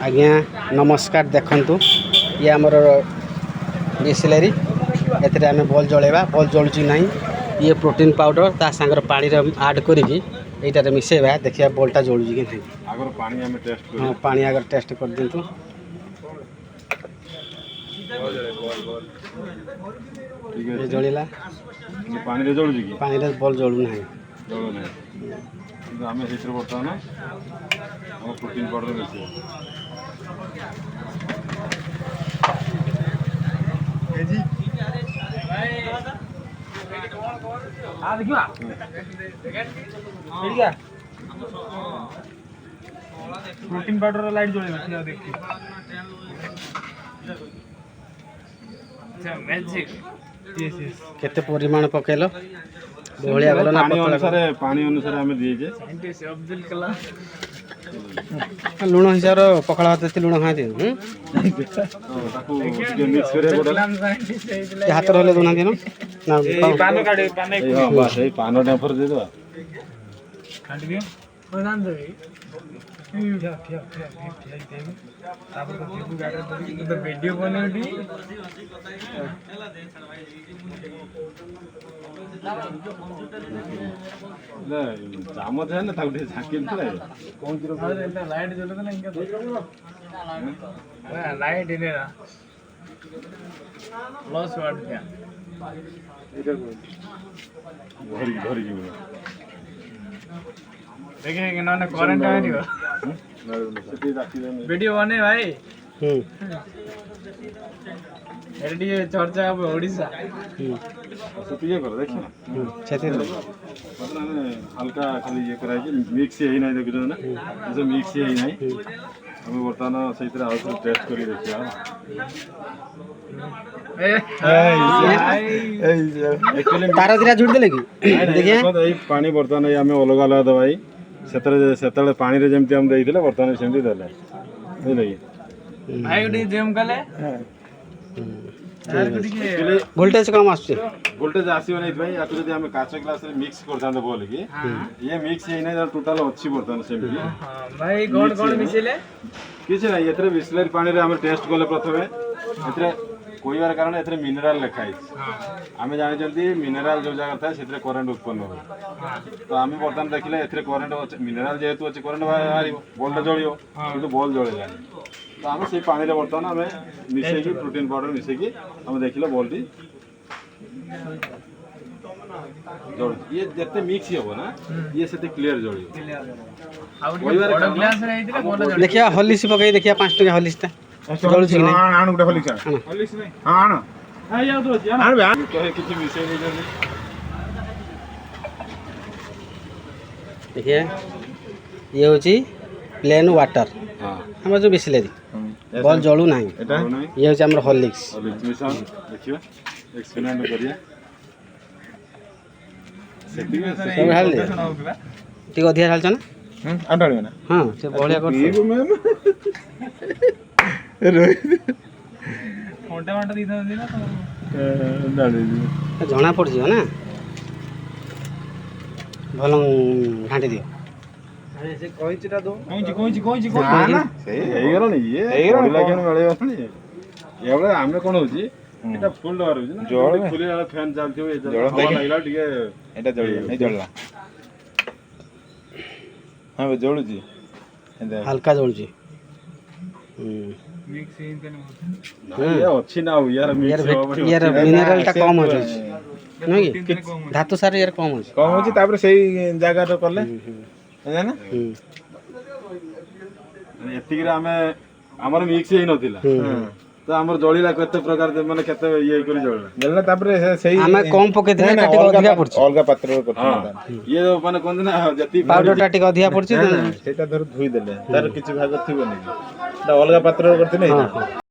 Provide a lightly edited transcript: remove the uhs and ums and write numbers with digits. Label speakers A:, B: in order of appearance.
A: आज्ञा नमस्कार देखंतु ये आमर बिसलेरी एथे आम बॉल जलेबा बॉल जलुची नहीं ये प्रोटीन पाउडर ता सांगर पानी ऐड करिकी एटारे मिसेबा देखिया बॉलटा जलुची कि नहीं
B: आगर पानी हमें टेस्ट कर
A: हाँ पानी अगर टेस्ट कर दिंतु
B: ठीक
A: ये
B: है
A: जलिला
B: पानी रे जळुची की
A: पानी रे बॉल जलु नहीं
B: जळु नाही କିନ୍ତୁ ଆମେ ସେଇଥିରେ ବର୍ତ୍ତମାନ ଆମ ପ୍ରୋଟିନ୍ ପାଉଡ଼ର ମିଶେଇବା
C: प्रोटीन पाउडर लाइट जळेबा देखि अच्छा मैजिक यस यस
A: केते परिमाण पकेलो बहलिया गलो ना
B: पानी अनुसार हमें दिए
C: साइंटिस्ट अब्दुल कलाम
A: लुण हिसाब पखाड़ा भात लुण खाती
B: मिक्स करे
C: कलाम साइंटिस्ट हेइतले
A: हाथ रहले दोना दिन ना
C: पानो काढे पाने
B: हां बस এই পানো টেম্পার দে দो
C: काढ दियो प्रदान दे फिया फिया फिया फिया दे तापर तो जीबू गाडे तो वीडियो बनेडी
B: ले चामच है ना ताकू झाकिन थे
C: कौन किरो अरे लाइट जले तो नहीं क्या लाइट इने ना लॉस वाट क्या
B: धरी धरी जीव
C: देखे कि ना करंट आ रही हो
B: सेठी राखी दे
C: वीडियो बने भाई एडी चर्चा अब ओडिसा
B: सेठी ये कर देखिए
A: छेती
B: मतलब हल्का खाली ये कराई कि मिक्स ही नहीं देखो ना जैसे मिक्स ही नहीं हमें बर्तमान सही तरह आउट टेस्ट करी देखिए एक्चुअली
A: तार दिरा जुड़ देले कि देखिए
B: देखिए पानी बर्तमान हमें अलग अलग दवाई सेतले पानी रे जेमती हम देइथिले बर्तमान सेमती देले बुझले कि
C: भाई उडी जेम कले
A: वोल्टेज कम आछे
B: वोल्टेज आसीबो नै भाई याकु जदी हमें काच ग्लास रे मिक्स करथांदे बोल कि ये मिक्स हे नै टोटल अछि बर्तमान सेमती
C: भाई गोड गोड मिसिले
B: किछ नै एतरे बिस्लरी पानी रे हमें टेस्ट करले प्रथमे एतरे कोई बार कारण एतरे मिनरल लिखा है आमे जानि जल्दी मिनरल जो जगह था सेतरे करंट उत्पन्न हो तो आमे बर्तमान देखिले एतरे करंट मिनरल जेहेतु अछि करंट बाहरी बॉल जळियो किंतु बॉल जळे जानि तो आमे से पानी रे बर्तमान आमे मिसे की प्रोटीन पाउडर मिसे की आमे देखिले बॉल टी जळ ये जते मिक्स हो ना ये सेते क्लियर जळियो
C: कोई बार बड़ ग्लास रे आइतिले बॉल जळे
A: देखिया हॉलिस पकई देखिया 5 टका हॉलिस ता जळुची कि नहीं
B: आण गुटा हॉलिस
C: हॉलिस नहीं
B: हां आण
C: आ या तो अछि
B: आण बे कहे किछि मिसे नै जल्दी
A: देखिए ये होची प्लेन वाटर
B: हां
A: हमर जो बिसलेरी बॉल जळू नहीं
B: एटा
A: ये होची हमर हॉर्लिक्स
B: हॉलिस मिशन देखियो एक्सपेरिमेंट करिया सेटिंग
A: सब हाल दे ठीक अधिया हाल छ ना
B: आंडाळी ना
A: हां से बढिया कर
C: मोटे माटे दी था ना तो
A: जना पड़ जियो ना भल घांटी दियो
C: अरे से कहिचटा दो कोइची
B: ना से हेई गेलो नी ये हेई गेलो लागेन गळे असनी एवळे आमे कोन होची एटा फुल डर होची ना जळ खुली वाला फैन चलथियो ए जळ लागला टिके एटा जळी नै जळला हां जळुची
A: हल्का जळुची
C: मिक्स इन कने
B: ये अछि ना यार मिक्स
A: यार मिनरल टा कम होची नहीं कि धातु सार यार कम होची
B: तापर सेही जागा रो करले है ना एतिक रे हमें हमर मिक्स ही नथिला तो हमर जळीला कते प्रकार माने कते ये करी जळला तापर सेही
A: हमें कम पके दिले काटी अधिया पड़छ
B: अलगा पात्र रो करथि ये माने कोन ना जति
A: पाउडर टा टिक अधिया पड़छ
B: सेटा धर धुई देले तार किछि भाग थिबो नै अलगा पात्र रो करथि नै